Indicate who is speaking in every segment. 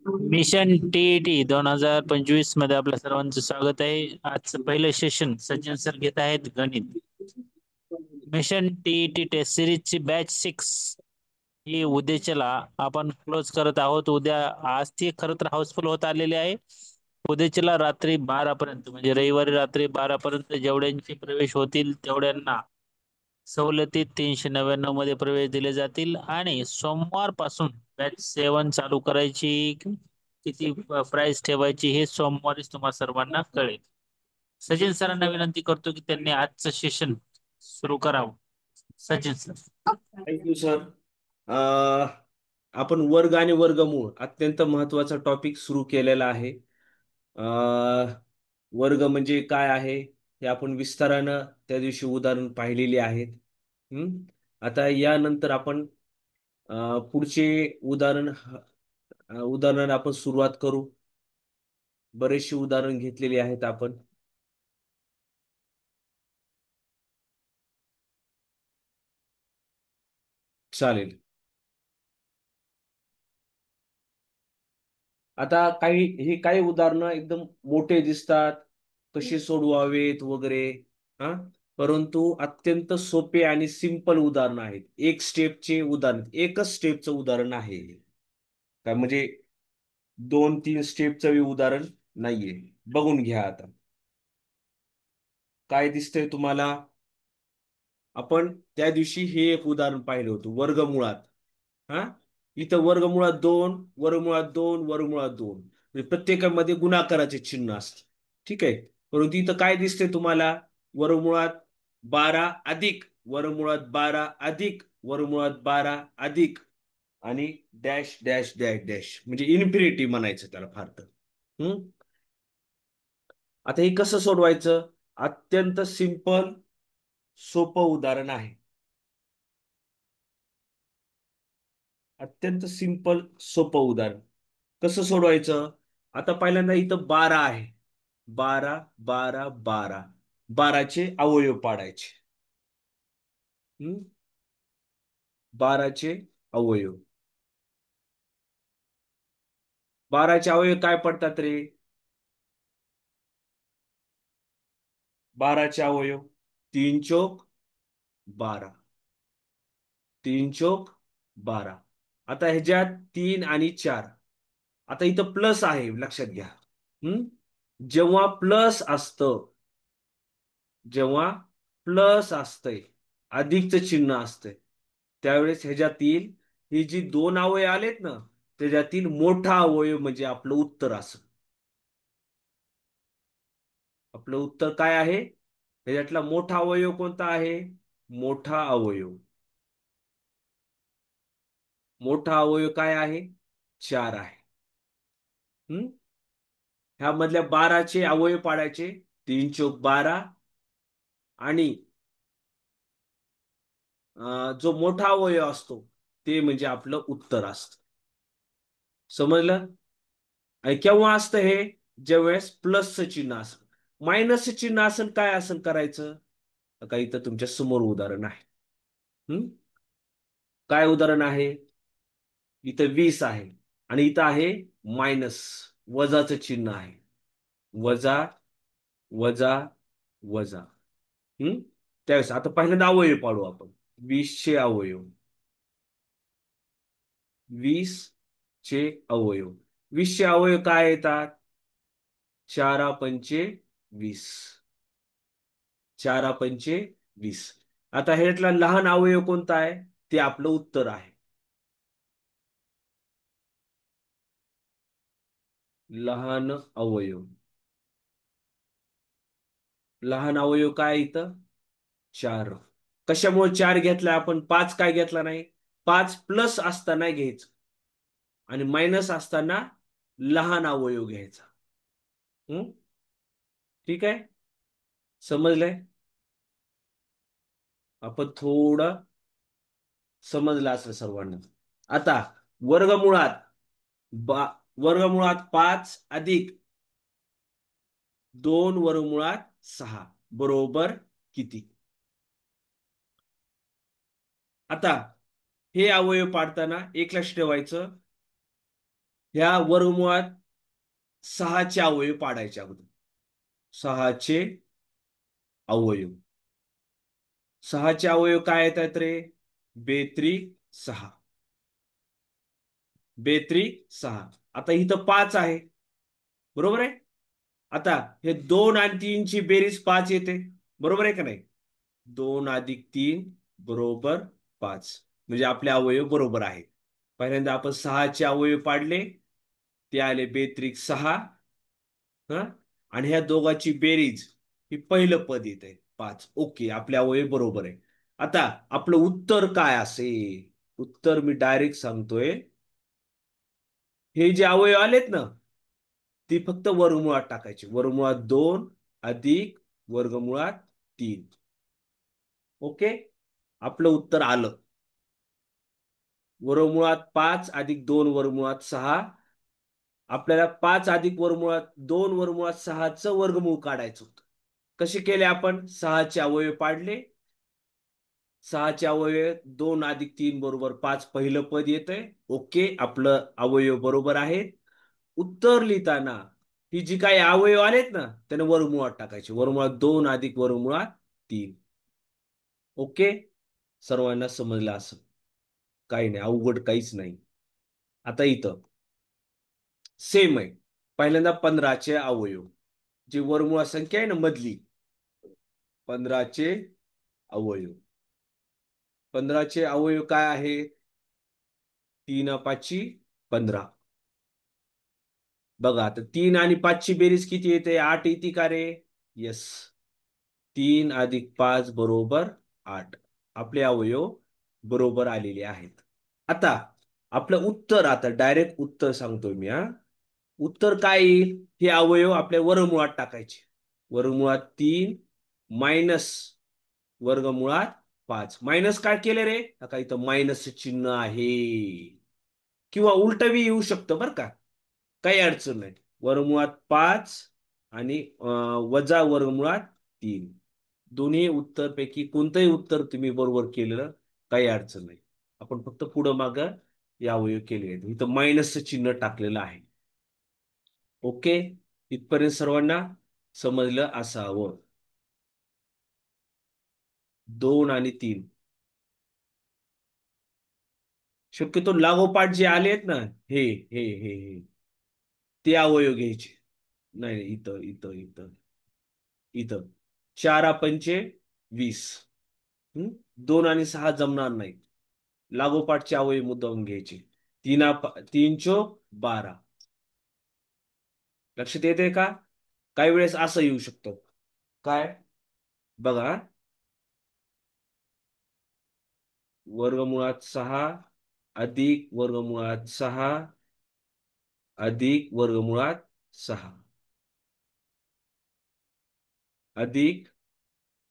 Speaker 1: Mission TET 2025 मध्ये आपल्या सर्वांचं स्वागत आहे. आजचं पहिलं सेशन सज्जन सर घेत आहेत गणित. मिशन टीईटी टेस्ट सिरीजची बॅच 6 ही उद्याच्याला आपण क्लोज करत आहोत. उद्या आज ती खरं तर हाऊसफुल होत आलेली आहे. उद्याच्याला रात्री 12 पर्यंत म्हणजे रविवारी रात्री 12 पर्यंत जेवढ्यांचे प्रवेश होतील तेवढ्यांना सवलतीत 399 मध्ये प्रवेश दिले जातील आणि सोमवार पासून बॅच 7 चालू करायची. किती प्राइस ठेवायची हे सोमवारीच तुम्हा सर्वांना कळेल. सचिन सरांना विनंती करतो की त्यांनी आजचं सेशन सुरू करावं. सचिन सर.
Speaker 2: Thank you sir. आपण वर्ग आणि वर्गमूळ अत्यंत महत्वाचा टॉपिक सुरू केलेला आहे. वर्ग म्हणजे काय आहे हे आपण विस्तारानं त्या दिवशी उदाहरण पाहिलेली आहेत. आता यानंतर आपण पुढचे उदाहरण आपण सुरुवात करू. बरेचशी उदाहरण घेतलेली आहेत आपण. चालेल. आता काही उदाहरणं एकदम मोठे दिसतात, कसे सोडवावेत वगैरे. हा परंतु अत्यंत सोपे आणि सिंपल उदाहरण आहेत. एक स्टेपचे उदाहरण, एकच स्टेपचं उदाहरण आहे. काय म्हणजे 2-3 स्टेपचं उदाहरण नाहीये. बघून घ्या आता. काय दिसतंय तुम्हाला? आपण त्या दिवशी हे एक उदाहरण पाहिलं होतं वर्गमुळात. हा इथं वर्गमुळात 2 म्हणजे प्रत्येकामध्ये गुणाकाराचे चिन्ह असते. ठीक आहे. परंतु इथं काय दिसतंय तुम्हाला? वर्गमुळात 12 अधिक वर्गमुळात 12 अधिक आणि डॅश डॅश डॅश डॅश म्हणजे इन्फिनिटी म्हणायचं त्याला फार तर. हम्म आता हे कसं सोडवायचं? अत्यंत सिंपल सोपं उदाहरण आहे. अत्यंत सिंपल सोपं उदाहरण कसं सोडवायचं? आता पहिल्यांदा इथं 12 आहे. 12 12चे अवयव पाडायचे. 12चे अवयव. 12चे अवयव काय पडतात रे? 12चे अवयव 3 चोक 12. 3 चोक 12. आता ह्याच्यात 3 आणि 4. आता इथं प्लस आहे लक्षात घ्या. हम्म जेव्हा प्लस असतं, जेव्हा प्लस असतंय, अधिकचं चिन्ह असतंय, त्यावेळेस ह्याच्यातील ही जी दोन अवयव आलेत ना, त्याच्यातील मोठा अवयव म्हणजे आपलं उत्तर असं. आपलं उत्तर काय आहे? ह्याच्यातला मोठा अवयव कोणता आहे? मोठा अवयव. मोठा अवयव काय आहे? 4 आहे. हम्म ह्यामधल्या 12चे अवयव पाडायचे. 3 चोक 12 आणि जो मोठा अवयव असतो ते म्हणजे आपलं उत्तर असतं. समजलं? आणि केव्हा असतं हे? ज्यावेळेस प्लसचं चिन्ह असतं. मायनसचं चिन्ह असेल काय असेल करायचं? का इथं तुमच्या समोर उदाहरण आहे. हम्म काय उदाहरण आहे? इथं 20 आहे आणि इथं आहे मायनस, वजाचं चिन्ह आहे. वजा वजा वजा. हम्म त्यावेळेस आता पहिल्यांदा अवयव पाडू आपण. 20चे अवयव. 20 चे अवयव. 20चे अवयव काय येतात? 4 पंचे 20. 4 पंचे 20. आता ह्यातला लहान अवयव कोणता आहे? ते आपलं उत्तर आहे. लहान अवयव. लहान अवयव काय इथं? 4. कशामुळे 4 घेतला आपण? 5 काय घेतला नाही? 5 प्लस असताना घ्यायचं आणि मायनस असताना लहान अवयव घ्यायचा. हम्म ठीक आहे. समजलंय? आपण थोडं समजलं असेल सर्वांना. आता वर्गमुळात बा वर्गमुळात 5 अधिक 2 वर्गमुळात 6 बरोबर किती? आता हे अवयव पाडताना एक लक्ष ठेवायचं. ह्या वर्गमुळात 6चे अवयव पाडायचे अगोदर. 6चे अवयव. 6चे अवयव काय येतात रे? बेत्रिक 6. बेत्रिक 6. आता इथं 5 आहे. बरोबर आहे. आता हे 2 आणि 3 ची बेरीज 5 येते. बरोबर आहे का नाही? 2 अधिक 3 बरोबर 5. म्हणजे आपले अवयव बरोबर आहे. पहिल्यांदा आपण 6चे अवयव पाडले. ते आले बेत्रिक 6. हा. आणि ह्या दोघांची बेरीज ही पहिलं पद येत आहे 5. ओके, आपल्या अवयव बरोबर आहे. आता आपलं उत्तर काय असेल? उत्तर मी डायरेक्ट सांगतोय. हे जे अवयव आलेत ना, ती फक्त वर्गमुळात टाकायची. वर्गमुळात 2 अधिक वर्गमुळात 3. ओके, आपलं उत्तर आलं. वर्गमुळात 5 अधिक 2 वर्गमुळात 6. आपल्याला 5 अधिक वर्गमुळात 2 वर्गमुळात 6चं वर्गमूळ काढायचं होतं. कसे केले आपण? 6चे अवयव पाडले. 6चे अवयव 2 अधिक 3 बरोबर 5 पहिलं पद येतंय. ओके, आपलं अवयव बरोबर आहे. उत्तर लिहिताना ही जी काही अवयव आलेत ना, त्याने वर्गमुळात टाकायचे. वर्गमुळात 2 अधिक वर्गमुळात 3. ओके, सर्वांना समजलं असं? काही नाही, अवघड काहीच नाही. आता इथं सेम आहे. पहिल्यांदा 15चे अवयव, जी वर्गमुळा संख्या आहे ना मधली, 15चे अवयव. 15चे अवयव काय आहे? 3 5 15. बघा आता 3 आणि 5ची बेरीज किती येते? 8 येते का रे? येस. 3 अधिक 5 बरोबर 8. आपले अवयव बरोबर आलेले आहेत. आता आपलं उत्तर, आता डायरेक्ट उत्तर सांगतोय मी. उत्तर काय येईल? हे अवयव आपल्या वर्गमुळात टाकायचे. वर्गमुळात 3 मायनस वर्गमुळात 5. मायनस काय केले रे? का इथं मायनस चिन्ह आहे. किंवा उलटवी येऊ शकतं बरं का. काही अडचण नाही. वर्गमुळात 5 आणि वजा वर्गमुळात 3. दोन्ही उत्तर पैकी कोणतंही उत्तर तुम्ही बरोबर केलं, काही अडचण नाही. आपण फक्त पुढं मागं या अवयव केले आहेत. इथं मायनसचं चिन्ह टाकलेलं आहे. ओके, इथपर्यंत सर्वांना समजलं असावं. 2 आणि 3 शक्यतो लागोपाठ जे आलेत ना, हे हे हे हे ते अवयव घ्यायचे. नाही नाही, इथं इथं इथं इथं 4 पंचे 20. 2 आणि 6 जमणार नाही. लागोपाठचे अवयव मुद्दामून घ्यायचे. 3 चोक 12. लक्षात येते का? काही वेळेस असं येऊ शकतं. काय? बघा, वर्गमुळात 6 अधिक वर्गमुळात 6 अधिक वर्गमुळात 6 अधिक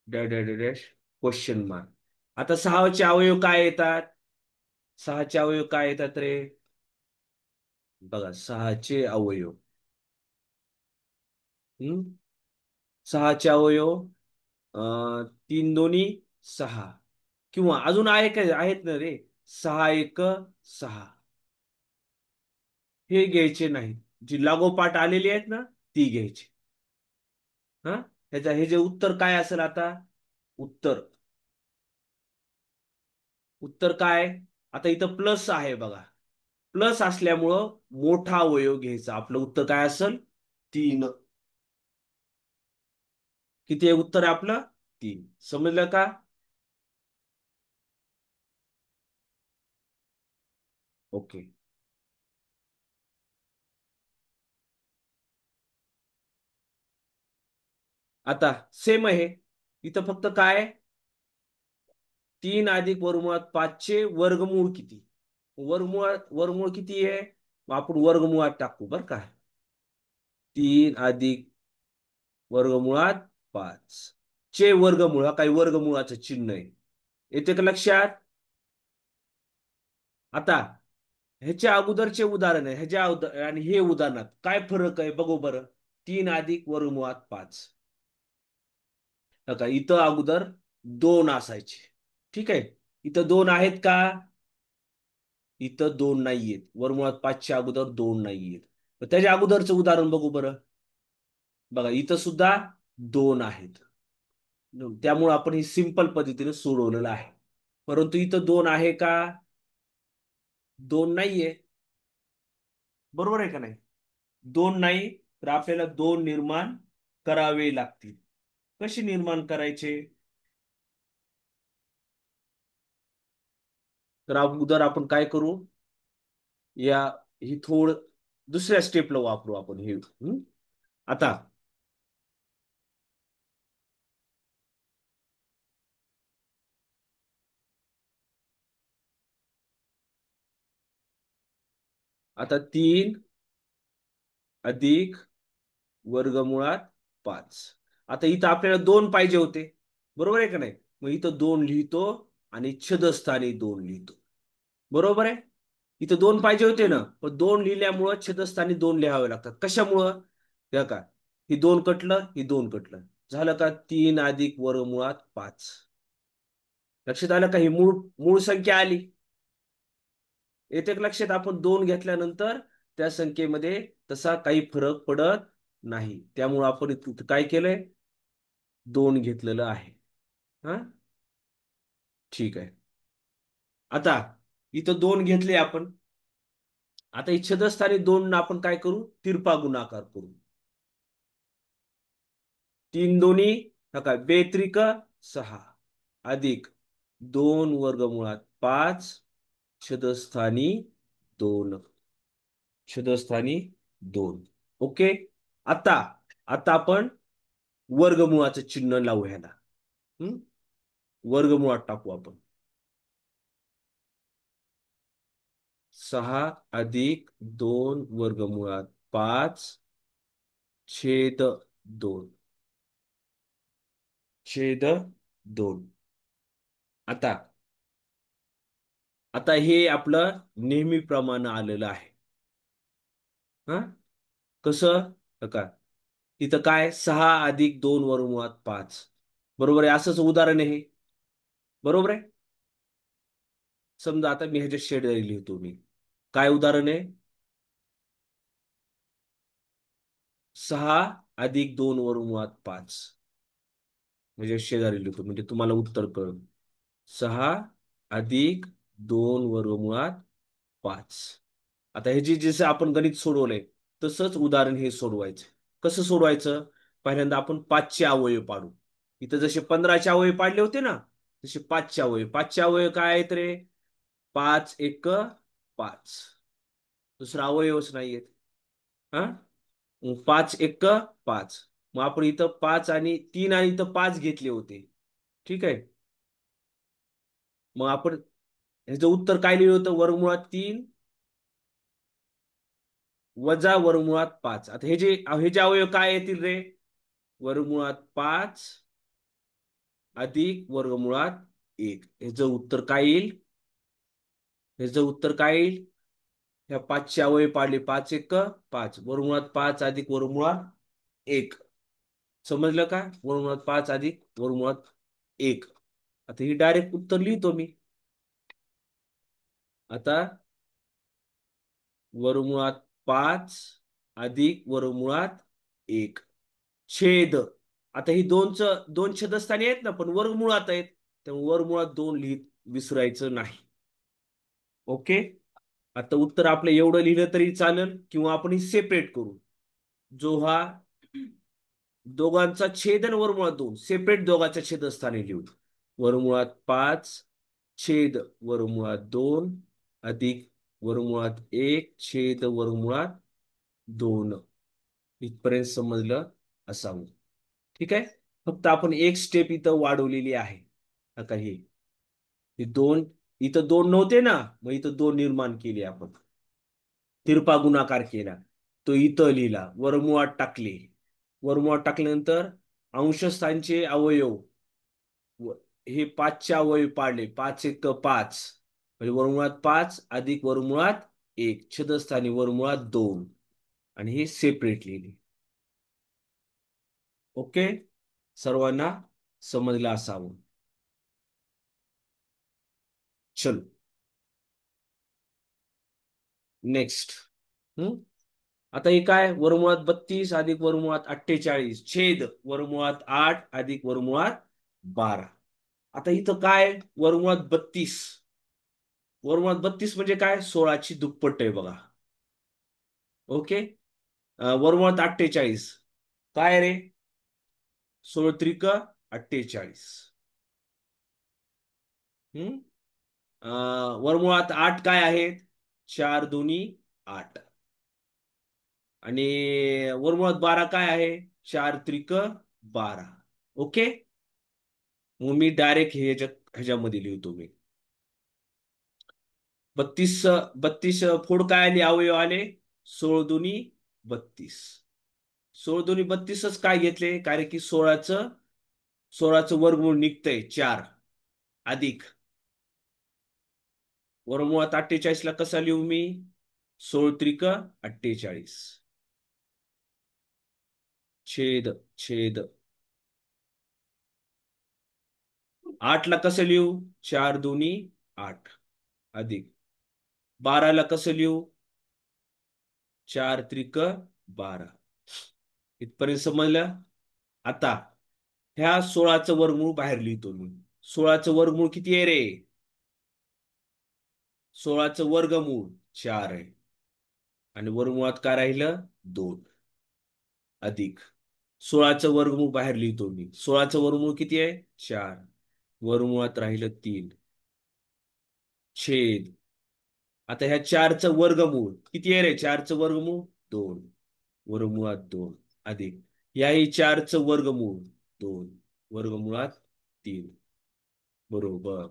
Speaker 2: dash dash dash question mark. आता 6चे अवयव काय येतात? 6चे अवयव काय येतात रे? बघा, 6चे अवयव. 6चे अवयव 3 दोन्ही 6. किंवा अजून आहे काय? आहेत ना रे. 6 एक 6. हे घ्यायचे नाही. जी लागोपाठ आलेली आहेत ना, ती घ्यायची. हा. हे जे उत्तर काय असेल आता? उत्तर उत्तर काय? आता इथं प्लस आहे बघा. प्लस असल्यामुळं मोठा अवयव घ्यायचा. आपलं उत्तर काय असेल? 3. किती आहे उत्तर आहे आपलं? 3. समजलं का? ओके. आता सेम आहे. इथं फक्त काय? 3 अधिक वर्गमुळात 5चे वर्गमूळ किती? वर्गमूळ किती आहे? मग आपण वर्गमुळात टाकू बरं का. 3 अधिक वर्गमुळात 5 चे वर्गमूळ. काही वर्गमुळाचं चिन्ह आहे. येते का लक्षात? आता ह्याच्या अगोदरचे उदाहरण आहे, आणि हे उदाहरणात काय फरक आहे बघू बरं. 3 अधिक वर्गमुळात 5. का इथं अगोदर 2 असायचे. ठीक आहे. इथं 2 आहेत का? इथं दोन नाहीयेत. वर्गमुळात 5च्या अगोदर दोन नाहीयेत. तर त्याच्या अगोदरचं उदाहरण बघू बरं. बघा इथं सुद्धा दोन आहेत. त्यामुळे आपण ही सिंपल पद्धतीने सोडवलेलं आहे. परंतु इथं दोन आहे का? दोन नाहीये. बरोबर आहे का नाही? दोन नाही, तर आपल्याला दोन निर्माण करावे लागतील. कशी निर्माण करायचे? तर अगोदर आपण काय करू? या ही दुसऱ्या स्टेपला वापरू आपण हे. आता आता 3 अधिक वर्गमुळात 5. आता इथं आपल्याला दोन पाहिजे होते. बरोबर आहे का नाही? मग इथं दोन लिहितो आणि छेदस्थानी दोन लिहितो. बरोबर आहे? इथं दोन पाहिजे होते ना, पण दोन लिहिल्यामुळं छेदस्थानी दोन लिहावे लागतात. कशामुळं? त्या का ही दोन कटलं, ही दोन कटलं. झालं का? 3 अधिक वर्गमुळात 5. लक्षात आलं का? ही मूळ मूळ संख्या आली. येते का लक्षात? आपण दोन घेतल्यानंतर त्या संख्येमध्ये तसा काही फरक पडत नाही. त्यामुळे आपण इथं काय केलंय? दोन घेतलेलं आहे. हा, ठीक आहे. आता इथं दोन घेतले आपण. आता ही छेदस्थानी दोन आपण काय करू? तिरपा गुणाकार करू. 3 दोन्ही काय? बेत्रिक 6 अधिक 2 वर्गमुळात 5 छेदस्थानी 2. छेदस्थानी 2. ओके. आता आता आपण वर्गमुळाचं चिन्ह लावू ह्याला. हम्म? वर्गमुळात टाकू आपण. 6 अधिक 2 वर्गमुळात 5 छेद 2. छेद 2. आता आता हे आपलं नेहमीप्रमाणे आलेलं आहे. हा, कसं? का तिथं काय? 6 अधिक 2 वर्गमुळात 5. बरोबर आहे? असंच उदाहरण आहे. बरोबर आहे? समजा आता मी ह्याच्या शेजारी लिहितो मी. काय उदाहरण आहे? 6 अधिक 2 वर्गमुळात 5. म्हणजे शेजारी लिहितो म्हणजे तुम्हाला उत्तर कळेल. 6 अधिक 2 वर्गमुळात 5. आता हे जसं आपण गणित सोडवलंय तसंच उदाहरण हे सोडवायचं. कसं सोडवायचं? पहिल्यांदा आपण 5चे अवयव पाडू. इथं जसे 15चे अवयव पाडले होते ना, तसे 5चे अवयव. 5चे अवयव काय आहेत रे? 5 एक 5. दुसरा अवयवच नाहीयेत. हा, 5 एक 5. मग आपण इथं 5 आणि 3 आणि इथं 5 घेतले होते. ठीक आहे. मग आपण ह्याचं उत्तर काय लिहिलं होतं? वर्गमुळात 3 वजा वर्गमुळात 5. आता हे जे अवयव काय येतील रे? वर्गमुळात 5 अधिक वर्गमुळात 1. ह्याचं उत्तर काय येईल? ह्याचं उत्तर काय येईल? ह्या 5चे अवयव पाडले. 5 एक 5. वर्गमुळात 5 अधिक वर्गमुळात 1. समजलं का? वर्गमुळात 5 अधिक वर्गमुळात 1. आता ही डायरेक्ट उत्तर लिहितो मी. आता वर्गमुळात 5 अधिक वर्गमुळात 1 छेद. आता ही दोन छेदस्थानी आहेत ना, पण वर्गमुळात आहेत. त्यामुळे वर्गमुळात 2 लिहित विसरायचं नाही. ओके. आता उत्तर आपलं एवढं लिहिलं तरी चालेल किंवा आपण ही सेपरेट करू. जो हा दोघांचा छेद आणि वर्गमुळात 2 सेपरेट दोघांच्या छेदस्थानी लिहू. वर्गमुळात 5 छेद वर्गमुळात 2 अधिक वर्गमुळात 1 छेद वर्गमुळात 2. इथपर्यंत समजलं असावं. ठीक आहे. फक्त आपण एक स्टेप इथं वाढवलेली आहे. आता हे दोन इथं दोन नव्हते ना, मग इथं दोन निर्माण केले आपण. तिरपा गुणाकार केला. तो इथं लिहिला. वर्गमुळात टाकले. वर्गमुळात टाकल्यानंतर अंशस्थानचे अवयव हे 5चे अवयव पाडले. 5 एक 5. म्हणजे वर्गमुळात 5 अधिक वर्गमुळात 1 छेदस्थानी वर्गमुळात 2. आणि हे सेपरेट लिहिले. ओके. सर्वांना समजलं असावं. 。 . चलो नेक्स्ट. आता हे काय, वर्गमुळात 32 अधिक वर्गमुळात 48 छेद वर्गमुळात 8 अधिक वर्गमुळात 12. आता इथं काय, वर्गमुळात 32. वर्गमुळात 32 म्हणजे काय, 16ची दुप्पट आहे बघा. ओके. वर्गमुळात 48 काय रे, 16 त्रिक 48. हम्म. वर्गमुळात 8 काय आहेत, 4 दोन्ही 8. आणि वर्गमुळात 12 काय आहे, 4 त्रिक 12. ओके. मग मी डायरेक्ट ह्याच्यामध्ये लिहितो मी. 32 32 फोड काय आली, अवयव आले 16 दोन्ही 32. 16 दोन्ही 32च काय घेतले, कारण की 16चं वर्गमूळ निघतंय 4 अधिक वर्गमुळात 48 ला कसा लिहू मी, 16 त्रिक 48 छेद छेद 8 ला कसं लिहू, 4 दोन्ही 8 अधिक 12 ला कसं लिहू, 4 त्रिक 12. इथपर्यंत समजलं. आता ह्या 16चं वर्गमूळ बाहेर लिहितो मी. 16चं वर्गमूळ किती आहे रे, 16चं वर्गमूळ 4 आहे. आणि वर्गमुळात काय राहिलं, 2 अधिक 16चं वर्गमूळ बाहेर लिहितो मी. 16चं वर्गमूळ किती आहे, 4. वर्गमुळात राहिलं 3 छेद. आता ह्या 4चं वर्गमूळ किती आहे रे, 4चं वर्गमूळ 2. वर्गमुळात 2 अधिक याही 4चं वर्गमूळ 2. वर्गमुळात 3. बरोबर.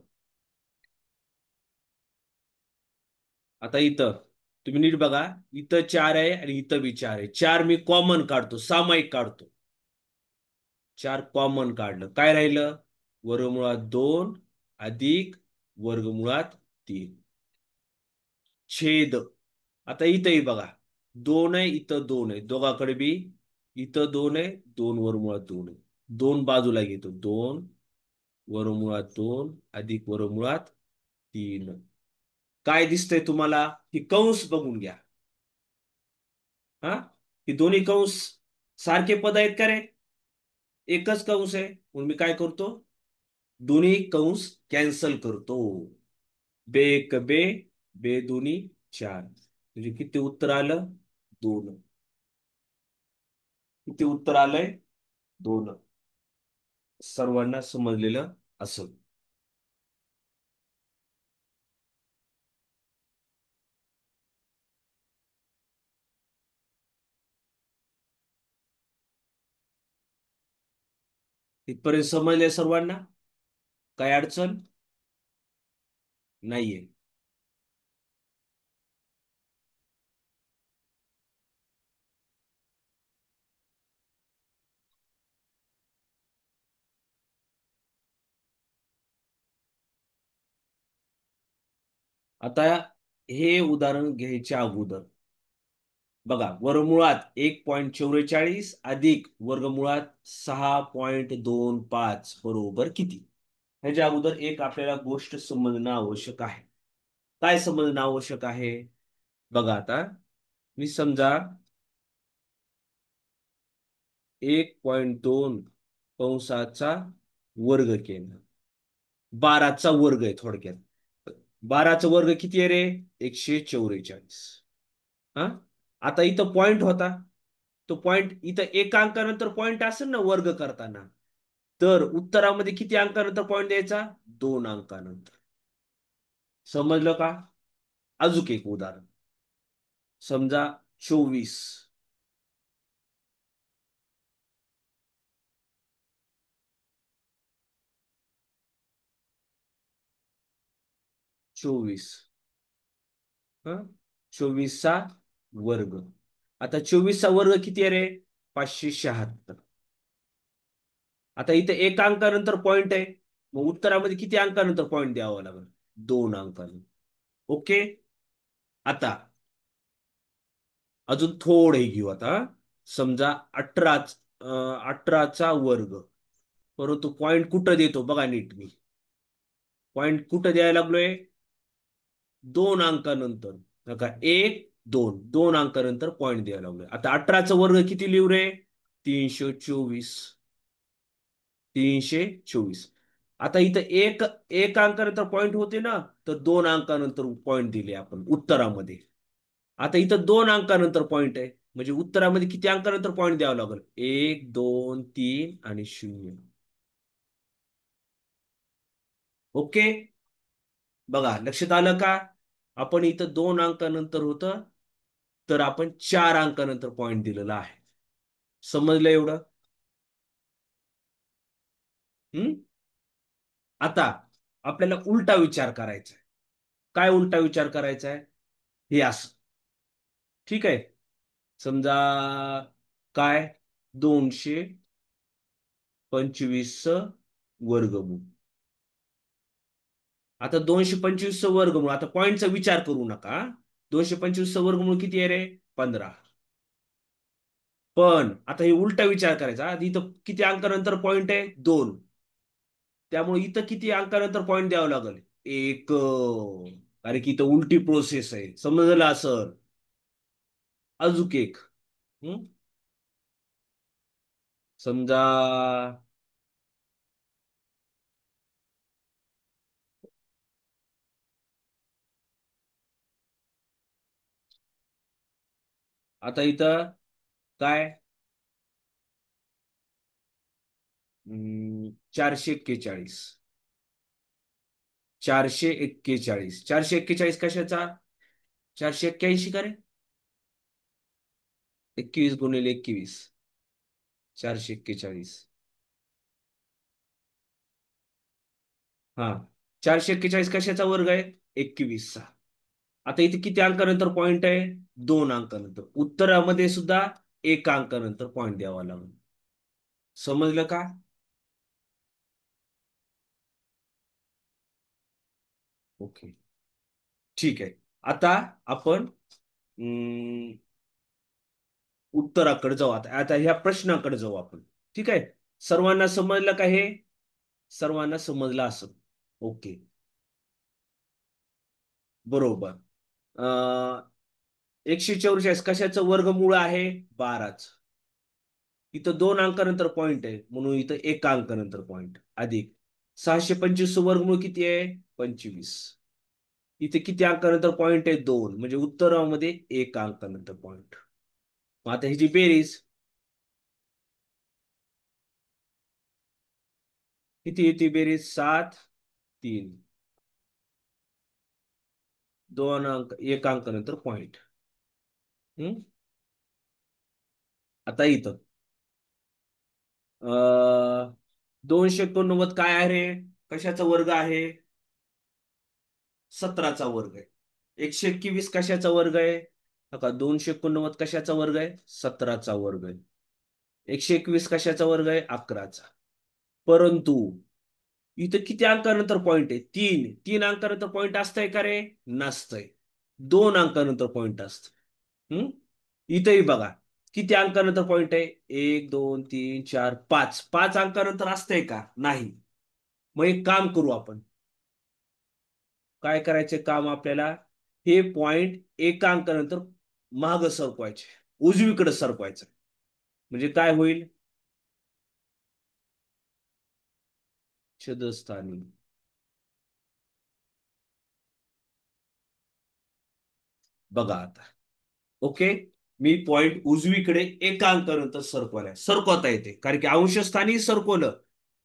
Speaker 2: आता इथं तुम्ही नीट बघा, इथं 4 आहे आणि इथं बी 4 आहे. 4 मी कॉमन काढतो, सामायिक काढतो. 4 कॉमन काढलं, काय राहिलं, वर्गमुळात 2 अधिक वर्गमुळात 3 छेद. आता इथंही बघा, 2 आहे, इथं 2 आहे, दोघाकडे बी. इथं 2 आहे, 2 वर्गमुळात 2 आहे. 2 बाजूला घेतो, 2 वर्गमुळात 2 अधिक वर्गमुळात 3. काय दिसतंय तुम्हाला, ही कंस बघून घ्या. हा, ही दोन्ही कंस सारखे पद आहेत का रे, एकच कंस आहे. म्हणून मी काय करतो, दोन्ही कंस कॅन्सल करतो. बे एक बे, बे दोन्ही 4. म्हणजे किती उत्तर आलं, 2. किती उत्तर आलंय, 2. सर्वांना समजलेलं असं. इथपर्यंत समजले सर्वांना, काय अडचण नाहीये. आता हे उदाहरण घ्यायच्या अगोदर बघा, वर्गमुळात 1.44 अधिक वर्गमुळात 6.25 बरोबर किती. ह्याच्या अगोदर एक आपल्याला गोष्ट समजणं आवश्यक आहे. काय समजणं आवश्यक आहे, बघा. आता मी समजा 1.2 कंसाचा वर्ग केला, 12चा वर्ग आहे थोडक्यात. 12चा वर्ग किती आहे रे, 144. हा. आता इथं पॉइंट होता, तो पॉइंट इथं एका अंकानंतर पॉइंट असेल ना वर्ग करताना, तर उत्तरामध्ये किती अंकानंतर पॉइंट द्यायचा, 2 अंकानंतर. समजलं का. अजून एक उदाहरण, समजा 24. 24 हा, 24चा वर्ग. आता 24चा वर्ग किती आहे रे, 576. आता इथे एका अंकानंतर पॉइंट आहे, मग उत्तरामध्ये किती अंकानंतर पॉइंट द्यावा लागेल, 2 अंकानंतर. ओके. आता अजून थोडे घेऊ. आता समजा 18चा वर्ग, परंतु पॉइंट कुठं देतो बघा नीट, मी पॉइंट कुठं द्यायला लागलोय, 2 अंकानंतर. नका 1 2 अंकानंतर पॉईंट द्यायला लागलोय. आता 18चा वर्ग किती लिहू रे? 324. 324. आता इथं एक अंकानंतर पॉईंट होते ना, तर 2 अंकानंतर पॉईंट दिले आपण उत्तरामध्ये. आता इथं 2 अंकानंतर पॉईंट आहे, म्हणजे उत्तरामध्ये किती अंकानंतर पॉईंट द्यावं लागेल? 1 2 3 आणि 0. ओके. बघा लक्षात आलं का? आपण इथं 2 अंकानंतर होतं, तर आपण 4 अंकानंतर पॉईंट दिलेला आहे. समजलं एवढं? हम्म. आता आपल्याला उलटा विचार करायचा आहे. काय उलटा विचार करायचा आहे? हे असं. ठीक आहे. समजा काय 225 वर्गमूळ. आता 225 वर्गमूळ, आता पॉईंटचा विचार करू नका. 225 वर्गमूळ किती आहे रे? 15. पण आता हे उलटा विचार करायचा. आधी इथं किती अंकानंतर पॉईंट आहे? 2. त्यामुळे इथं किती अंकानंतर पॉईंट द्यावं लागेल? 1. कारण की इथं उलटी प्रोसेस आहे. समजलं असं? अजूक एक. हं? समजा आता इथं काय 441. 441. 441 कशाचा? 481 का रे? 21 × 21. 441. हा. 441 कशाचा वर्ग आहे? 21चा. आता इथे किती अंकानंतर पॉईंट आहे? 2 अंकानंतर. उत्तरामध्ये सुद्धा 1 अंकानंतर पॉईंट द्यावा लागेल. समजलं का? ओके. ठीक आहे. आता आपण उत्तराकडे जाऊ. आता आता ह्या प्रश्नाकडे जाऊ आपण. ठीक आहे. सर्वांना समजलं का हे? सर्वांना समजलं असं? ओके. बरोबर. 144 कशाचं वर्गमूळ आहे? 12च. इथं 2 अंकानंतर पॉईंट आहे, म्हणून इथं 1 अंकानंतर पॉईंट अधिक 625 वर्गमूळ किती आहे? 25. इथे किती अंकानंतर पॉईंट आहे? 2. म्हणजे उत्तरामध्ये 1 अंकानंतर पॉईंट. मग आता ह्याची बेरीज किती येते? बेरीज 7 3. 2 अंक 1 अंकानंतर पॉईंट. आता इथं 289 काय आहे रे? कशाचा वर्ग आहे? 17चा वर्ग आहे. 121 कशाचा वर्ग आहे? का 289 कशाचा वर्ग आहे? 17चा वर्ग आहे. 121 कशाचा वर्ग आहे? 11चा. परंतु इथं किती अंकानंतर पॉईंट आहे? 3. 3 अंकानंतर पॉईंट असतंय का रे? नसतंय. 2 अंकानंतर पॉईंट असत. हम्म. इथंही बघा किती अंकानंतर पॉईंट आहे? 1 2 3 4 5. 5 अंकानंतर असतंय का? नाही. मग एक काम करू आपण. काय करायचे काम आपल्याला? हे पॉइंट 1 अंकानंतर माग सरकवायचे, उजवीकडे सरकवायचं. म्हणजे काय होईल? छेदस्थानी. बघा आता. ओके. मी पॉइंट उजवीकडे 1 अंकानंतर सरकवता येते, कारण की अंशस्थानी सरकवलं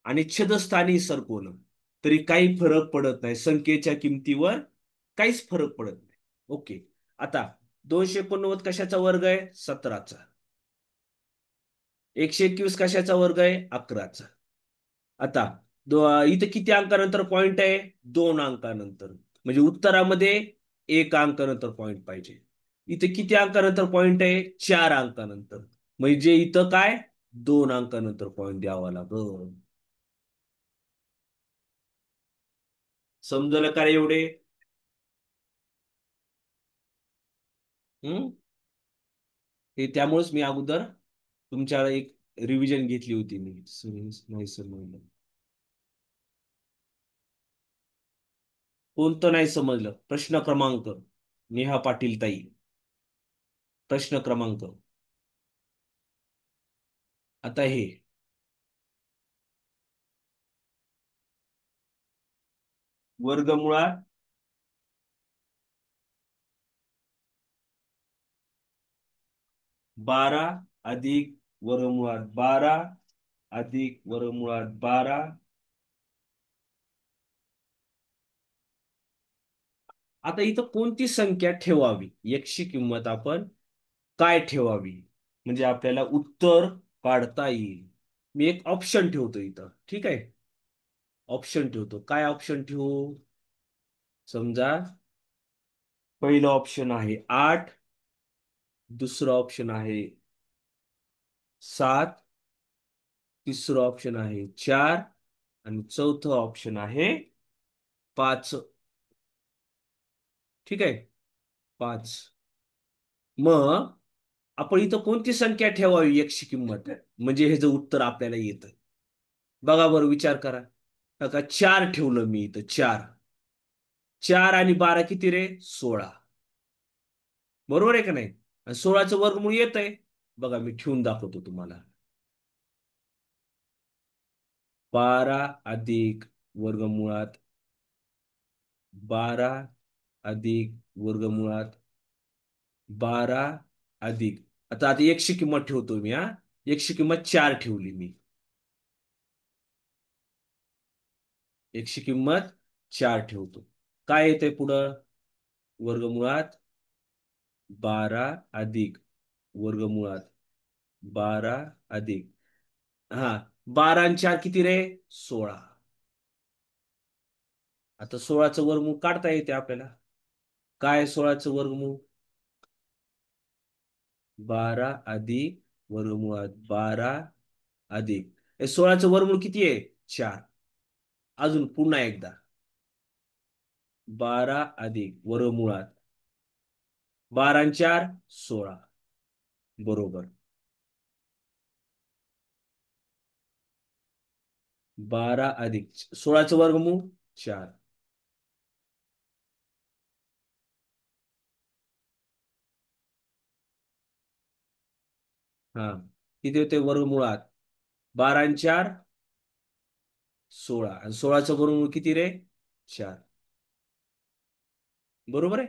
Speaker 2: आणि छेदस्थानी सरकवलं तरी काही फरक पडत नाही. संख्येच्या किमतीवर काहीच फरक पडत नाही. ओके. आता 289 कशाचा वर्ग आहे? 17चा. 121 कशाचा वर्ग आहे? 11चा. आता इथं किती अंकानंतर पॉइंट आहे? 2 अंकानंतर. म्हणजे उत्तरामध्ये 1 अंकानंतर पॉइंट पाहिजे. इथे किती अंकानंतर पॉइंट आहे? 4 अंकानंतर. म्हणजे इथं काय? 2 अंकानंतर पॉइंट द्यावा लागल. समजलं का रे एवढे? हम्म. हे त्यामुळेच मी अगोदर तुमच्या एक रिव्हिजन घेतली होती मी. नाही समजलं. कोणतं नाही समजलं? प्रश्न क्रमांक नेहा पाटील ताई. प्रश्न क्रमांक. आता हे वर्गमुळात 12 अधिक वर्गमुळात 12 अधिक वर्गमुळात 12. आता इथं कोणती संख्या ठेवावी, एक्सची किंमत आपण काय ठेवावी, म्हणजे आपल्याला उत्तर काढता येईल. मी एक ऑप्शन ठेवतो इथं, ठीक आहे. ऑप्शन ठेवतो. काय ऑप्शन ठेवू? समजा पहिलं ऑप्शन आहे 8, दुसरं ऑप्शन आहे 7, तिसरं ऑप्शन आहे 4 आणि चौथं ऑप्शन आहे 5. ठीक आहे, 5. मग आपण इथं कोणती संख्या ठेवावी एकशी किंमत, म्हणजे हे जे उत्तर आपल्याला येतं. बघा बरं, विचार करा. का 4 ठेवलं मी इथं, 4. 4 आणि 12 किती रे? 16. बरोबर आहे का नाही? आणि 16चं वर्गमूळ येत आहे. बघा मी ठेवून दाखवतो तुम्हाला. 12 अधिक वर्गमुळात 12 अधिक वर्गमुळात 12 अधिक, आता एकशे किंमत ठेवतो मी. एकशे किंमत 4 ठेवली मी. एकशे किंमत 4 ठेवतो. काय येतंय पुढं? वर्गमुळात 12 अधिक वर्गमुळात 12 अधिक, हा, 12 आणि 4 किती रे? 16. आता 16चं वर्गमूळ काढता येते आपल्याला. काय 16चं वर्गमूळ? 12 अधिक वर्गमुळात 12 अधिक, हे 16चं वर्गमूळ किती आहे? 4. अजून पुन्हा एकदा 12 अधिक वर्गमुळात 12 आणि 4 16. बरोबर. 12 अधिक 16चं वर्गमूळ 4. हा, किती होते वर्गमुळात? 12 आणि 4 16, आणि 16चं वर्गमूळ किती रे? 4. बरोबर आहे.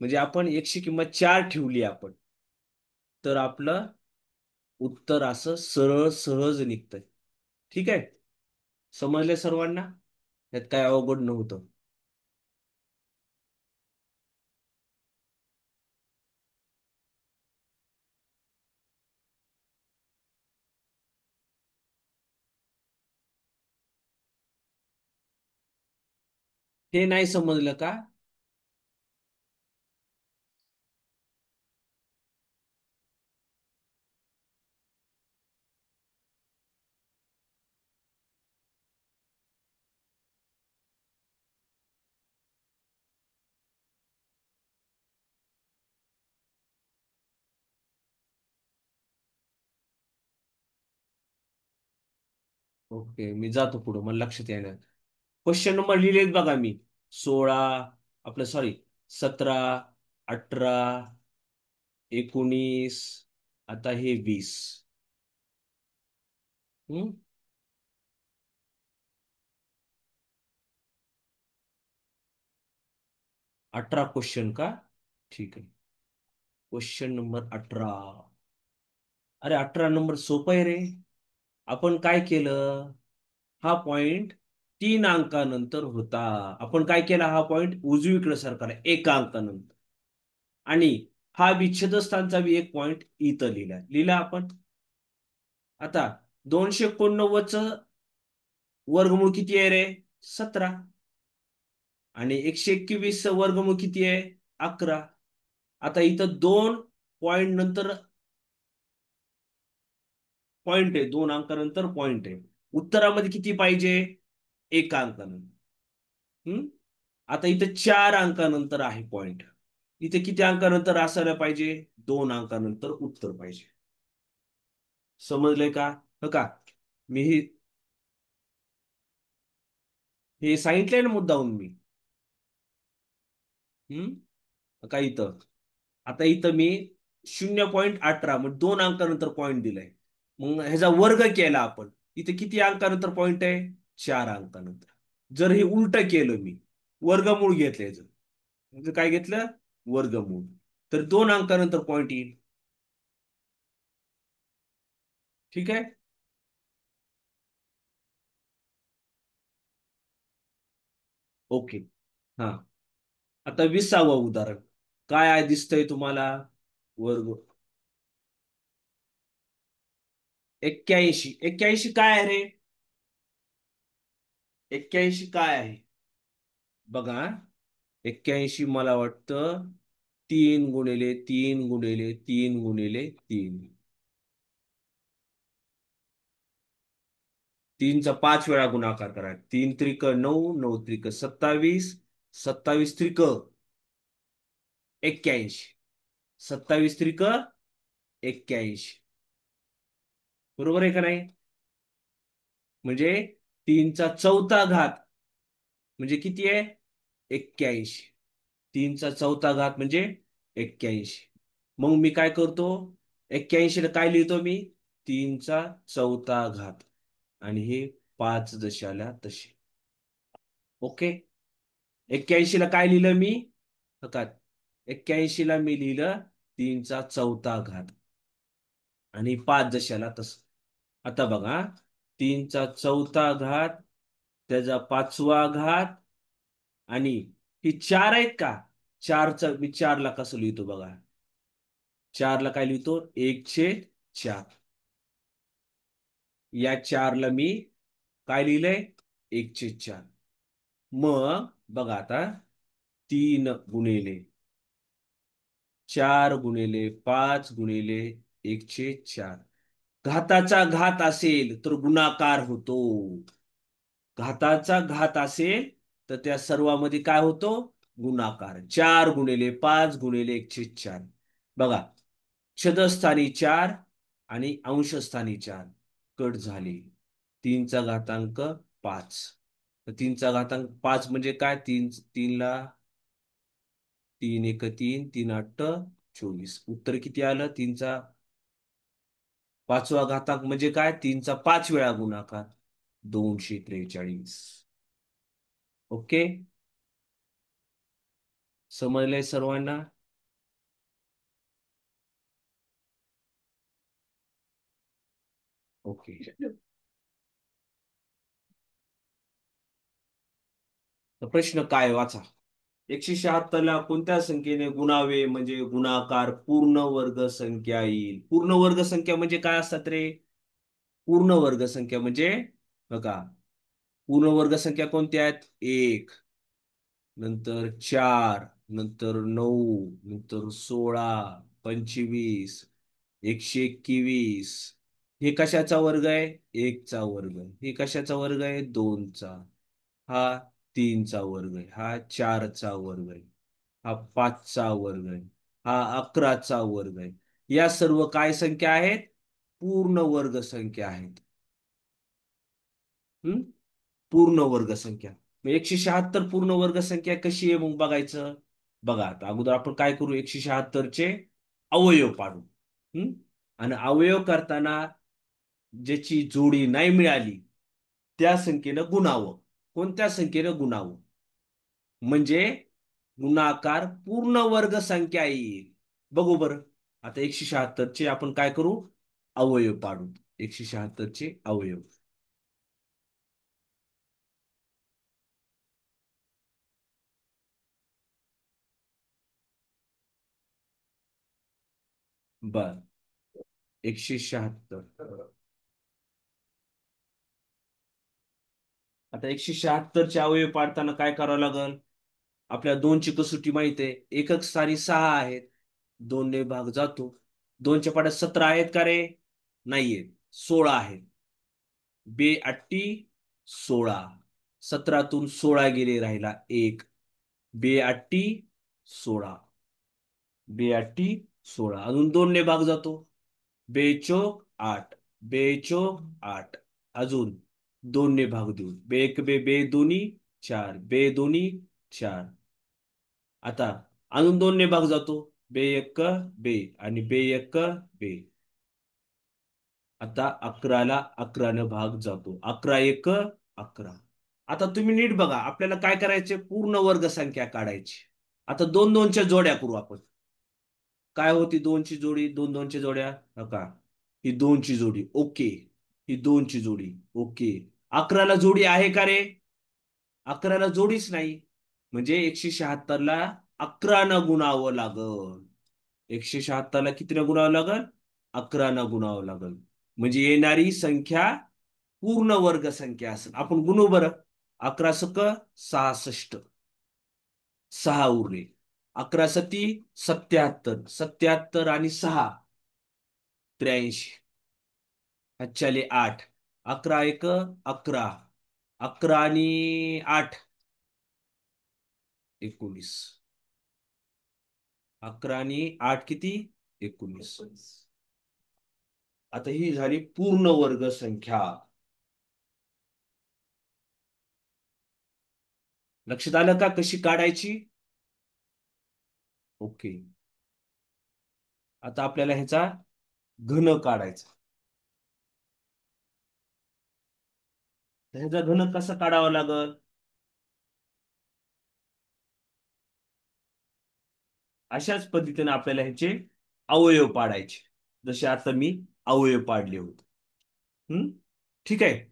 Speaker 2: म्हणजे आपण एकशे किंमत 4 ठेवली आपण, तर आपलं उत्तर असं सरळ सहज निघतंय. ठीक आहे, समजले सर्वांना? यात काय अवघड नव्हतं. हे नाही समजलं का? ओके, मी जातो पुढं, मला लक्षात येणार. क्वेश्चन नंबर लिहिलेत बघा मी. 16, आपलं सॉरी, 17, 18, 19, आता हे 20. हम्म 18 क्वेश्चन का? ठीक आहे. Question number 18. अरे 18 नंबर सोपं आहे रे. आपण काय केलं? हा पॉइंट 3 अंकानंतर होता. आपण काय केला? हा पॉइंट उजवीकडे सरकला एका अंकानंतर. आणि हा विच्छेद स्थानचा बी एक पॉइंट इथं लिहिला आपण. आता 289च वर्गमूळ किती आहे रे? 17. आणि 121 वर्गमूळ किती आहे? 11. आता इथं 2 पॉइंट नंतर पॉइंट आहे, 2 अंकानंतर पॉइंट आहे. उत्तरामध्ये किती पाहिजे? एका अंकानंतर. हम्म आता इथं 4 अंकानंतर आहे पॉइंट. इथे किती अंकानंतर असायला पाहिजे? 2 अंकानंतर उत्तर पाहिजे. समजलंय का? हो का? मी हे सांगितलंय ना मुद्दाहून मी. हम्म का इथं. आता इथं मी 0,18 म्हणजे 2 अंकानंतर पॉईंट दिलाय. मग ह्याचा वर्ग केला आपण. इथे किती अंकानंतर पॉईंट आहे? 4 अंकानंतर. जर हे उलट केलं मी, वर्गमूळ घेतलं याचं, म्हणजे काय घेतलं? वर्गमूळ. तर 2 अंकानंतर पॉईंट येईल. ठीक आहे. ओके. हा. आता 20वं उदाहरण काय आहे दिसतंय तुम्हाला? वर्ग 81 काय आहे रे? 81 काय आहे? बघा, 81 मला वाटतं 3 गुणिले 3 गुणिले 3 गुणिले 3. 3चा 5 वेळा गुणाकार करा. 3 त्रिक 9, 9 त्रिक 27, 27 त्रिक 81, 27 त्रिक 81. बरोबर आहे का नाही? म्हणजे 3चा चौथा घात म्हणजे किती आहे? 81. 3चा चौथा घात म्हणजे 81. मग मी काय करतो? 81 ला काय लिहितो मी? 3चा चौथा घात. आणि हे 5 जशाला तसे. ओके. 81 ला काय लिहिलं मी? बघा, 81 ला मी लिहिलं 3चा चौथा घात आणि 5 जशाला तसं. आता बघा, 3चा चौथा घात, त्याचा 5वा घात, आणि ही 4 आहेत का? मी 4ला कसं लिहितो बघा. 4ला काय लिहितो? 1/4. या 4ला मी काय लिहिलंय? 1/4. मग बघा आता, 3 गुणिले 4 गुणिले 5 गुणिले 1/4. घाताचा घात असेल तर गुणाकार होतो. घाताचा घात असेल तर त्या सर्वांमध्ये काय होतो? गुणाकार. 4 गुणिले 5 गुणिले 1/4. बघा, छदस्थानी 4 आणि अंशस्थानी 4 कट झाले. 3चा घातांक 5. तर 3चा घातांक 5 म्हणजे काय? 3ला 3 × 1 = 3, 3 × 8 = 24. उत्तर किती आलं? 3चा 5वा घातांक म्हणजे काय? 3चा 5 वेळा गुणाकार, 243. ओके. समजलंय सर्वांना? ओके. तर प्रश्न काय वाचा. 176ला कोणत्या संख्येने गुणावे म्हणजे गुणाकार पूर्ण वर्ग संख्या येईल? पूर्ण वर्ग संख्या म्हणजे काय असतात रे? पूर्ण वर्ग संख्या म्हणजे बघा, पूर्ण वर्ग संख्या कोणत्या आहेत? 1, नंतर 4, नंतर 9, नंतर 16, 25, 121. हे कशाचा वर्ग आहे? 1चा वर्ग. हे कशाचा वर्ग आहे? 2चा. हा 3चा वर्ग आहे. हा 4चा वर्ग आहे. हा 5चा वर्ग आहे. हा 11चा वर्ग आहे. या सर्व काय संख्या आहेत? पूर्ण वर्ग संख्या आहेत. हम्म? पूर्ण वर्ग संख्या. मग 176 पूर्ण वर्ग संख्या कशी आहे मग बघायचं. बघा, आता अगोदर आपण काय करू? 176चे अवयव पाडू. हम्म? आणि अवयव करताना ज्याची जोडी नाही मिळाली त्या संख्येनं गुणावं. कोणत्या संख्येनं गुणावं? म्हणजे गुणाकार पूर्ण वर्ग संख्या येईल. बघू बरं. आता 176चे आपण काय करू? अवयव पाडू. 176चे अवयव. बर. 176. आता 176चे अवयव पाडताना काय करावं लागल? आपल्या 2ची कसोटी माहिती आहे. एकक स्थानी 6 आहेत. 2ने भाग जातो. 2च्या पाड्यात 17 आहेत का रे? नाहीयेत. 16 आहेत. बे 16. 17तून 16 गेले, राहिला 1. बे 16. बे 16. अजून 2ने भाग जातो. बेचोक 8. बेचोक 8. अजून 2ने भाग देऊ. बे 1 बे 2 4. बे 2 4. आता अजून 2 ने भाग जातो. बे एक बे आणि बे एक बे. आता 11ला 11 भाग जातो. 11 एक 11. आता तुम्ही नीट बघा, आपल्याला काय करायचे, पूर्ण वर्ग संख्या काढायची. आता दोन दोनच्या जोड्या करू आपण. काय होती दोनची जोडी, दोन दोनच्या जोड्या, का ही दोनची जोडी ओके, ही दोनची जोडी ओके. 11ला जोडी आहे का रे? 11ला जोडीच नाही. म्हणजे 176ला 11 गुणावं लागल. 176ला कितीनं गुणावं लागल? 11 गुणावं लागल. म्हणजे येणारी संख्या पूर्ण वर्ग संख्या असेल. आपण गुणू बरं. 11 सक 66. 6 उरले. 11 सती 77. 77 आणि 6 83. अच्छाले 8. 11 एक 11. 11 आणि 8 19. 11 आणि 8 किती? 19. आता ही झाली पूर्ण वर्ग संख्या. लक्षात आलं का कशी काढायची? ओके. आता आपल्याला ह्याचा घन काढायचा. ह्याचा घन कसा काढावा लागल? अशाच पद्धतीने आपल्याला ह्याचे अवयव पाडायचे. जसे आता मी अवयव पाडले होते. ठीक आहे.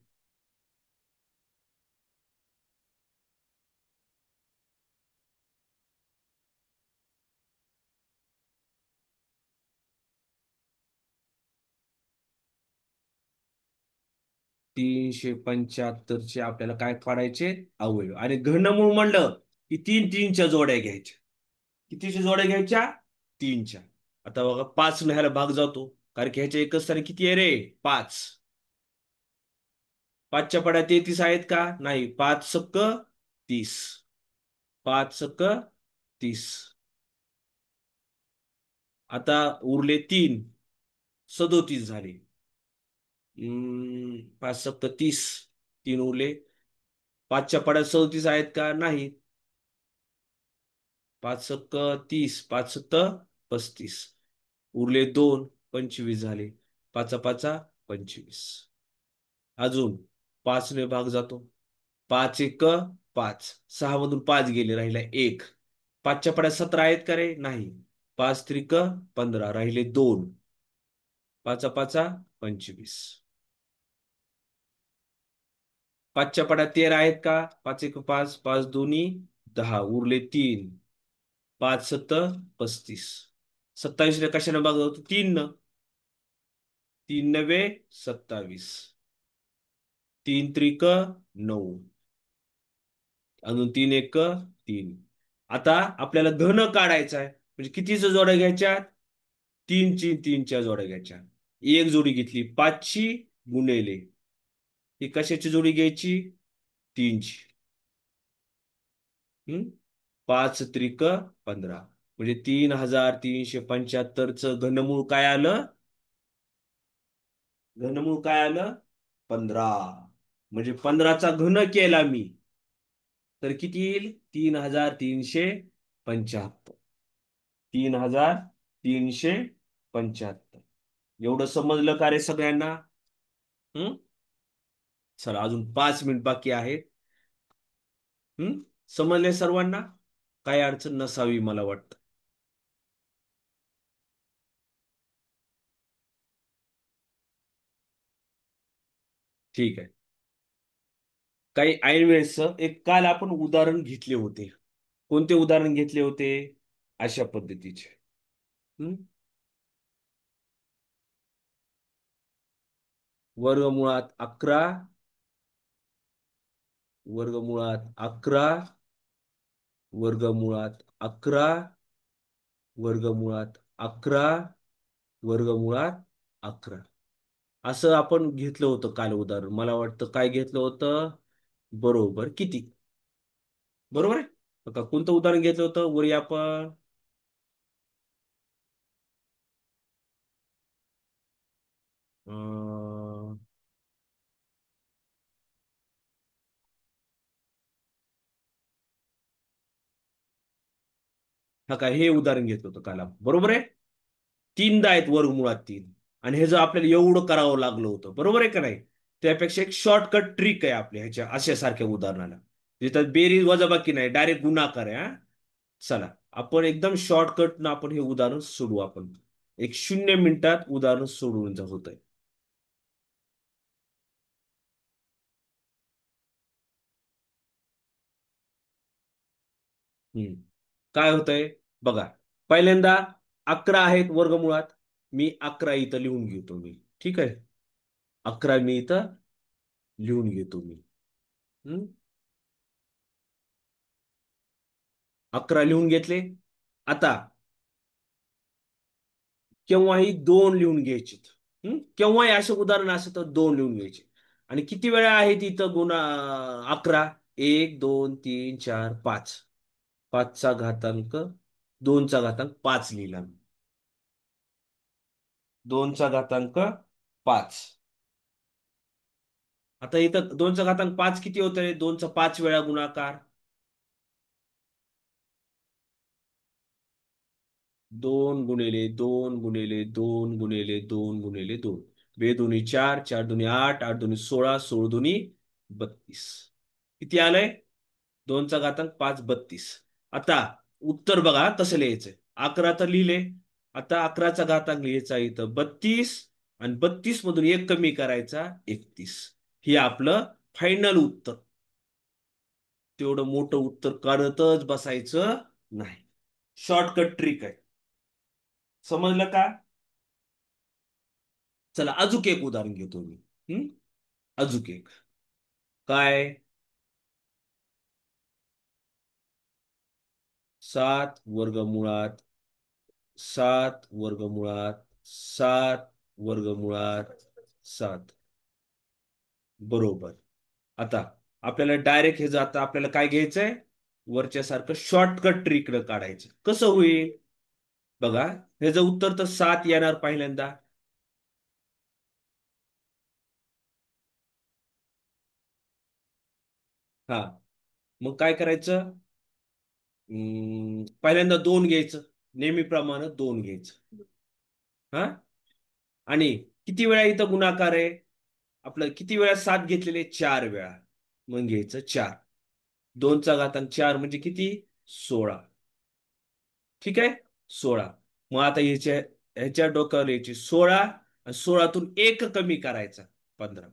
Speaker 2: 375 आपल्याला काय पाडायचे? अवयव. आणि घनमूळ म्हणलं की तीन तीनच्या जोड्या घ्यायच्या. कितीच्या जोड्या घ्यायच्या? तीनच्या. आता बघा 5 न ह्याला भाग जातो, कारण की ह्याच्या एकच स्थानी किती आहे रे? 5. 5च्या पड्या 33 आहेत का? नाही. 5 सक्क 30. 5 सक्क 30. आता उरले 3. 37 झाले. 5 सत्त 30. 3 उरले. 5च्या पड्यात 37 आहेत का? नाही. 5 सक्क 30. 5 सत्त 35. उरले 2. 25 झाले. 5 पाचा 25. अजून 5 ने भाग जातो. 5 एक 5. 6 मधून 5 गेले, राहिला 1. 5च्या पड्यात 17 आहेत का रे? नाही. 5 त्रिक 15, राहिले 2. 5 पाचा 25. 5च्या पड्यात 13 आहेत का? 5 एक 5. 5 दोन्ही 10. उरले 3. 5 सत्त 35. 27 ने कशाने भाग जातो? 3 न. 3 नवे 27. 3 त्रिक 9. अजून 3 एक 3. आता आपल्याला धन काढायचा आहे. म्हणजे कितीच्या जोड्या घ्यायच्या? तीनच्या जोड्या घ्यायच्या. एक जोडी घेतली 5ची गुणेले. ही कशाची जोडी घ्यायची? 3ची. 5 त्रिक 15. म्हणजे 3375 घनमूळ काय आलं? घनमूळ काय आलं? 15. म्हणजे 15चा घन केला मी तर किती येईल? 3375. 3375. एवढं समजलं का रे सगळ्यांना? हम्म चला, अजून 5 मिनिट बाकी आहे. समजले सर्वांना? काही अडचण नसावी मला वाटतं. ठीक आहे. काही ऐन वेळेस एक काल आपण उदाहरण घेतले होते. कोणते उदाहरण घेतले होते? अशा पद्धतीचे. हम्म वर्गमुळात 11. वर्गमुळात 11. वर्गमुळात 11. वर्गमुळात 11. वर्गमुळात 11. असं आपण घेतलं होतं काल उदाहरण. मला वाटतं काय घेतलं होतं? बरोबर किती? बरोबर आहे. बघा कोणतं उदाहरण घेतलं होतं वरी आपण? अं, हा काय हे उदाहरण घेतलं होतं काल आपण. बरोबर आहे. तीनदा आहेत वर्गमुळात तीन. आणि हे जर आपल्याला एवढं करावं लागलं होतं, बरोबर आहे का नाही? त्यापेक्षा एक शॉर्टकट ट्रिक आहे आपल्या ह्याच्या अशासारख्या उदाहरणाला. जिथं बेरीज वजाबाकी नाही, डायरेक्ट गुणाकार आहे हा. चला, आपण एकदम शॉर्टकट ना आपण हे उदाहरण सोडवू आपण. एक 0 मिनिटात उदाहरण सोडवून होत आहे. हम्म. काय होतंय बघा. पहिल्यांदा 11 आहेत वर्गमुळात. मी 11 इथं लिहून घेतो मी. ठीक आहे. 11 मी इथं लिहून घेतो मी. हम्म. 11 लिहून घेतले. आता केव्हाही दोन लिहून घ्यायचे. केव्हाही असे उदाहरण असेल तर दोन लिहून घ्यायचे. आणि किती वेळा आहेत इथं 11? 1 2 3 4 5. 5 चा घातांक 2 चा घातांक 5 लिहिला मी. 2 चा घातांक 5. आता इथं 2 चा घातांक 5 किती होतंय? 2 चा 5 वेळा गुणाकार. 2 गुणिले 2 गुणिले 2 गुणिले 2. बे 2 4, 4 2 8, 8 2 16, 16 2 32. किती आलंय? 2 चा घातांक 5 32. आता उत्तर बघा कसं लिहायचंय. 11 तर लिहिले. आता 11 चा घातांक लिहायचा इथं 32. आणि 32 मधून एक कमी करायचा 31. हे आपलं फायनल उत्तर. तेवढं मोठं उत्तर काढतच बसायचं नाही. शॉर्टकट ट्रिक आहे. समजलं का? चला अजून एक उदाहरण घेतो मी. हम्म. अजून एक. काय? 7 वर्गमुळात 7 वर्गमुळात 7. बरोबर. आता आपल्याला डायरेक्ट हे जाता आपल्याला काय घ्यायचंय? वरच्या सारखं शॉर्टकट ट्रिक काढायचं. कसं होईल बघा. ह्याचं उत्तर तर 7 येणार पहिल्यांदा. हा. मग काय करायचं? पहिल्यांदा 2 घ्यायचं. नेहमीप्रमाणे 2 घ्यायचं. हा. आणि किती वेळा इथं गुणाकार आहे? आपलं किती वेळा 7 घेतलेले? 4 वेळा. मग घ्यायचं 4. 2 चा घातांक 4 म्हणजे किती? 16. ठीक आहे. 16. मग आता ह्याच्या डोक्यावर यायची 16. आणि 16तून एक कमी करायचा 15.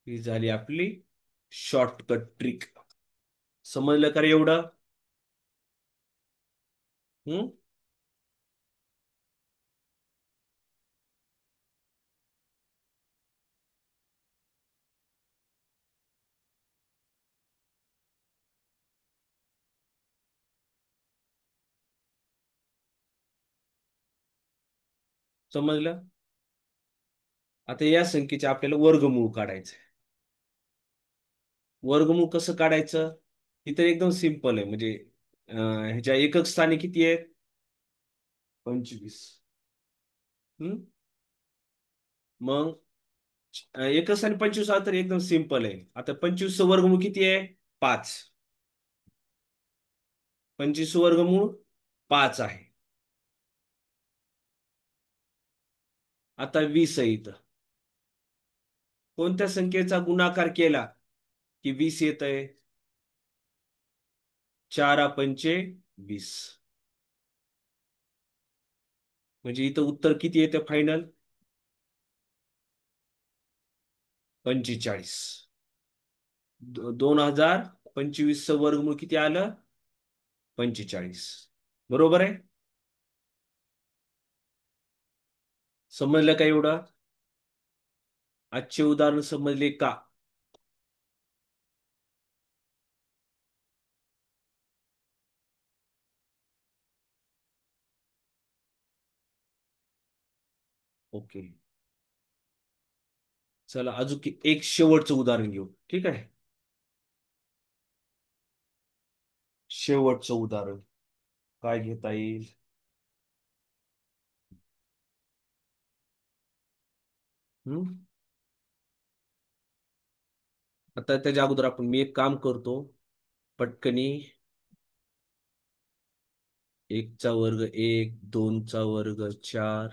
Speaker 2: ही झाली आपली शॉर्टकट ट्रिक. समजलं का रे एवढं? हम्म. समजलं? आता या संख्येचे आपल्याला वर्गमूळ काढायचं. वर्गमूळ कसं काढायचं? इथं एकदम सिंपल आहे. म्हणजे ह्याच्या एकक स्थानी किती आहेत? 25. हम्म. मग एकक स्थानी 25 आला तर एकदम सिंपल आहे. आता 25 वर्गमूळ किती आहे? 5. 25 वर्गमूळ 5 आहे. आता 20 आहे इथं. कोणत्या संख्येचा गुणाकार केला की 20 येत आहे? 4 पंचे 20. म्हणजे इथं उत्तर किती येतं फायनल? 45. 2025 वर्गमूळ किती आलं? 45. बरोबर आहे. समजलं का एवढं? आजचे उदाहरण समजले का? ओके. चला अजून एक शेवटचं उदाहरण घेऊ. ठीक आहे. शेवटचं उदाहरण काय घेता येईल? हम्म. आता त्याच्या अगोदर मी एक काम करतो. पटकनी 1चा वर्ग 1, 2चा वर्ग 4,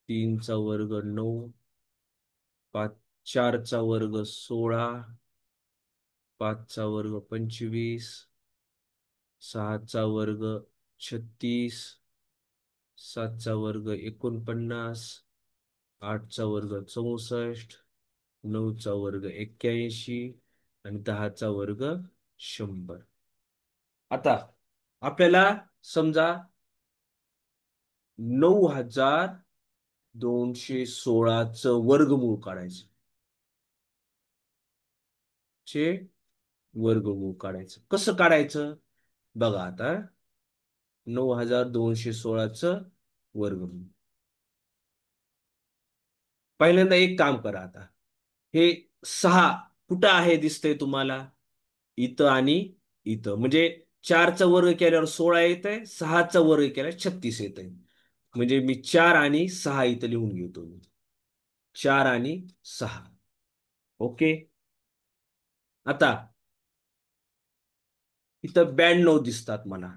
Speaker 2: 3चा वर्ग 9, 4चा वर्ग 16, 5चा वर्ग 25, 6चा वर्ग 36, 7चा वर्ग 49, 8चा वर्ग 64, 9चा वर्ग 81 आणि 10चा वर्ग 100. आता आपल्याला समजा 9216चं वर्गमूळ काढायचं. चे वर्गमूळ काढायचं. कसं काढायचं बघा आता. 9216चं वर्गमूळ. पहिल्यांदा एक काम करा आता. हे 6 कुठं आहे दिसतंय तुम्हाला? इथं आणि इथं. म्हणजे 4चा वर्ग केल्यावर 16 येतंय, 6चा वर्ग केल्यावर 36 येतंय. म्हणजे मी 4 आणि 6 इथं लिहून घेतो मी. 4 आणि 6. ओके. आता इथं 92 दिसतात मला.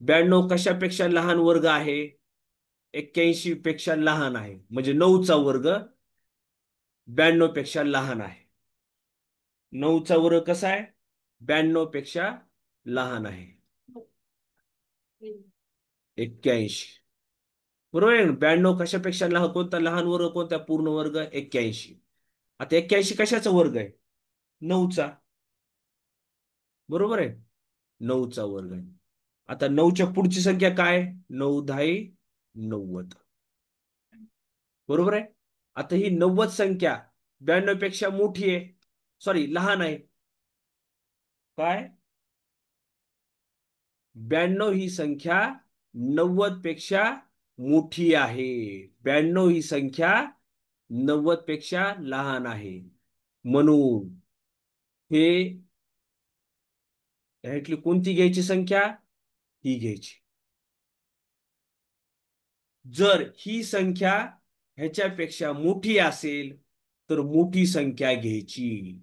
Speaker 2: 92 कशापेक्षा लहान वर्ग आहे? 81 पेक्षा लहान आहे. म्हणजे 9चा वर्ग 92 पेक्षा लहान आहे. 9चा वर्ग कसा आहे? 92 पेक्षा लहान आहे. 81. बरोबर आहे ना? 92 कशापेक्षा लहान, कोणता लहान वर्ग कोणता? पूर्ण वर्ग 81. आता 81 कशाचा वर्ग आहे? 9चा. बरोबर आहे? 9चा वर्ग आहे. आता 9च्या पुढची संख्या काय? 9 10 90. बरोबर आहे? आता ही 90 संख्या 92 पेक्षा मोठी आहे, सॉरी लहान आहे. काय? 92 ही संख्या 90 पेक्षा मोठी आहे. 92 ही संख्या 90 पेक्षा लहान आहे. म्हणून हे ह्यातली कोणती घ्यायची संख्या? ही घ्यायची. जर ही संख्या ह्याच्यापेक्षा मोठी असेल तर मोठी संख्या घ्यायची.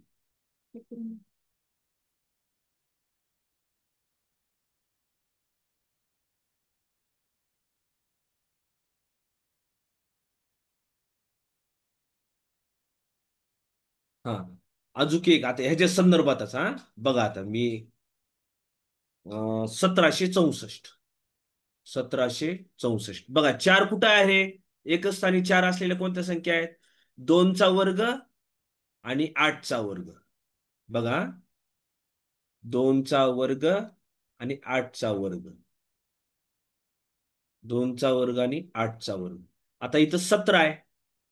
Speaker 2: हा, अजून एक आता ह्याच्या संदर्भातच हा बघा. आता मी 1764. 1764 बघा. 4 कुठं आहे? एकच स्थानी 4 असलेल्या कोणत्या संख्या आहेत? 2चा वर्ग आणि 8चा वर्ग. बघा, 2चा वर्ग आणि 8चा वर्ग. 2चा वर्ग आणि 8चा वर्ग. आता इथं 17 आहे.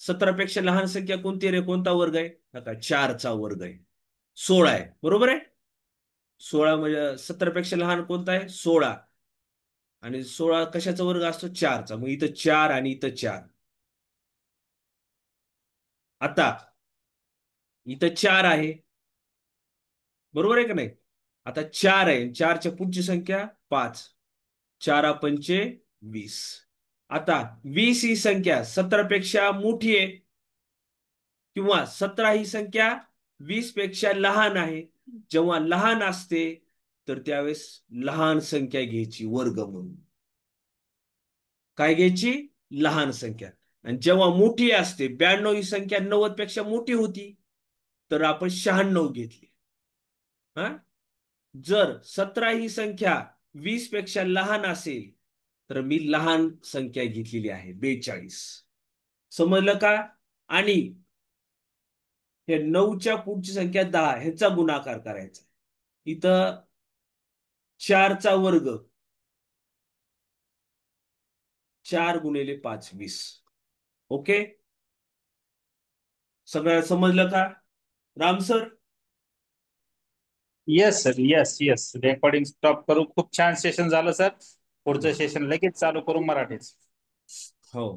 Speaker 2: 17 पेक्षा लहान संख्या कोणती रे? कोणता वर्ग आहे? नका, 4चा वर्ग आहे. 16 आहे. बरोबर आहे? 16 म्हणजे 17 पेक्षा लहान कोणता आहे? 16. आणि 16 कशाचा वर्ग असतो? 4चा. मग इथं 4 आणि इथं 4. आता इथं 4 आहे. बरोबर आहे का नाही? आता 4 आहे. 4च्या पुढची संख्या 5. 4 पंचे 20. आता 20 ही संख्या 17 पेक्षा मोठी आहे किंवा 17 ही संख्या 20 पेक्षा लहान आहे. जेव्हा लहान असते तर त्यावेळेस लहान संख्या घ्यायची वर्ग म्हणून. काय घ्यायची? लहान संख्या. आणि जेव्हा मोठी असते, 92 ही संख्या 90 पेक्षा मोठी होती, तर आपण 96 घेतली. हा, जर 17 ही संख्या 20 पेक्षा लहान असेल तर मी लहान संख्या घेतलेली आहे 42. समजलं का? आणि हे 9च्या पुढची संख्या 10 ह्याचा गुणाकार करायचा. इथं 4चा वर्ग 4 गुणिले 5 20. ओके. सगळं समजलं का Ram sir?
Speaker 1: Yes sir, yes yes. Recording stop करू. खूप छान सेशन झालं सर. पुढचं सेशन लगेच चालू करू मराठीच.
Speaker 2: हो.